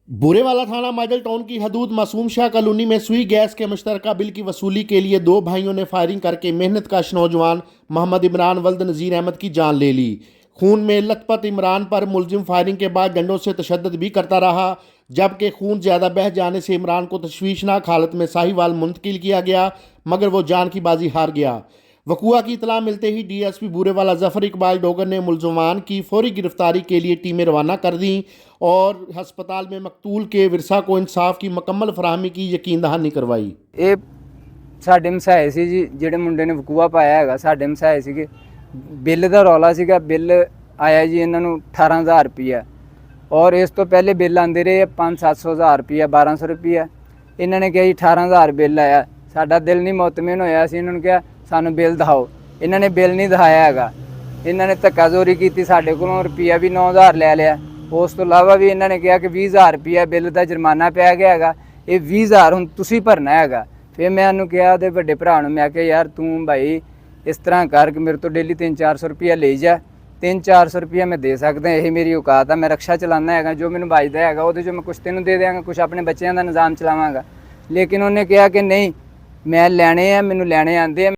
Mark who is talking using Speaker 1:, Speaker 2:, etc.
Speaker 1: बुरेवाला थाना model town की हदूद मासूम शाह कॉलोनी में सुई गैस के मुश्तरका बिल की वसूली के लिए दो भाइयों ने फायरिंग करके मेहनत कश नौजवान मोहम्मद इमरान वल्द नज़ीर अहमद की जान ले ली। खून में लथपथ इमरान पर मुलजिम फायरिंग के बाद डंडों से तशद्दुद भी करता रहा, जबकि खून ज़्यादा बह जाने से इमरान को तशवीशनाक हालत में साहिवाल मुंतकिल किया गया, मगर वो जान की बाजी हार गया। वकुआ की इतला मिलते ही डीएसपी बुरेवाला जफर इकबाल डोगर ने मुलजमान की फौरी गिरफ्तारी के लिए टीमें रवाना कर दी और हस्पताल में मकतूल के विरसा को इंसाफ की मुकम्मल फराहमी की यकीन दहानी करवाई।
Speaker 2: ਇਹ ਸਾਡੇ ਮਸਾਏ ਸੀ ਜੀ, ਜਿਹੜੇ ਮੁੰਡੇ ਨੇ ਵਕੂਆ ਪਾਇਆ ਹੈਗਾ ਸਾਡੇ ਮਸਾਏ ਸੀਗੇ। ਬਿੱਲ ਦਾ ਰੌਲਾ ਸੀਗਾ, ਬਿੱਲ ਆਇਆ ਜੀ ਇਹਨਾਂ ਨੂੰ 18,000 ਰੁਪਈਆ, ਔਰ ਇਸ ਤੋਂ ਪਹਿਲੇ ਬਿੱਲ ਆਉਂਦੇ ਰਹੇ 500-700 ਹਜ਼ਾਰ ਰੁਪਈਆ, 1200 ਰੁਪਈਆ। ਇਹਨਾਂ ਨੇ ਕਿਹਾ ਜੀ 18,000 ਬਿੱਲ ਆਇਆ। ਸਾਡਾ ਦਿਲ ਨਹੀਂ ਮੁਤਮਿਨ ਹੋਇਆ, ਅਸੀਂ ਇਹਨਾਂ ਨੂੰ ਕਿਹਾ ਸਾਨੂੰ ਬਿੱਲ ਦਿਖਾਓ। ਇਹਨਾਂ ਨੇ ਬਿੱਲ ਨਹੀਂ ਦਿਖਾਇਆ ਹੈਗਾ। ਇਹਨਾਂ ਨੇ ਧੱਕਾਜ਼ੋਰੀ ਕੀਤੀ, ਸਾਡੇ ਕੋਲੋਂ ਰੁਪਈਆ ਵੀ 9,000 ਲੈ ਲਿਆ। ਉਸ ਤੋਂ ਇਲਾਵਾ ਵੀ ਇਹਨਾਂ ਨੇ ਕਿਹਾ ਕਿ 20,000 ਰੁਪਈਆ ਬਿੱਲ ਦਾ ਜੁਰਮਾਨਾ ਪਿਆ ਗਿਆ ਹੈਗਾ, ਇਹ 20,000 ਹੁਣ ਤੁਸੀਂ ਭਰਨਾ ਹੈਗਾ। ਫਿਰ ਮੈਂ ਉਹਨੂੰ ਕਿਹਾ ਉਹਦੇ ਵੱਡੇ ਭਰਾ ਨੂੰ, ਮੈਂ ਕਿਹਾ ਯਾਰ ਤੂੰ ਭਾਈ ਇਸ ਤਰ੍ਹਾਂ ਕਰ ਕਿ ਮੇਰੇ ਤੋਂ ਡੇਲੀ 300-400 ਰੁਪਈਆ ਲਈ ਜਾ, 300-400 ਰੁਪਈਆ ਮੈਂ ਦੇ ਸਕਦਾ, ਇਹ ਮੇਰੀ ਔਕਾਤ ਆ। ਮੈਂ ਰਕਸ਼ਾ ਚਲਾਉਂਦਾ ਹੈਗਾ, ਜੋ ਮੈਨੂੰ ਬਚਦਾ ਹੈਗਾ ਉਹਦੇ 'ਚੋਂ ਮੈਂ ਕੁਛ ਤੈਨੂੰ ਦੇ ਦਿਆਂਗਾ, ਕੁਛ ਆਪਣੇ ਬੱਚਿਆਂ ਦਾ ਨਿਜ਼ਾਮ ਚਲਾਵਾਂਗਾ। ਲੇਕਿਨ ਉਹਨੇ ਕਿਹਾ ਕਿ ਨਹੀਂ, ਮੈਂ ਲੈਣੇ ਆ, ਮੈਨੂੰ ਲੈਣੇ ਆਉਂਦੇ ਆ।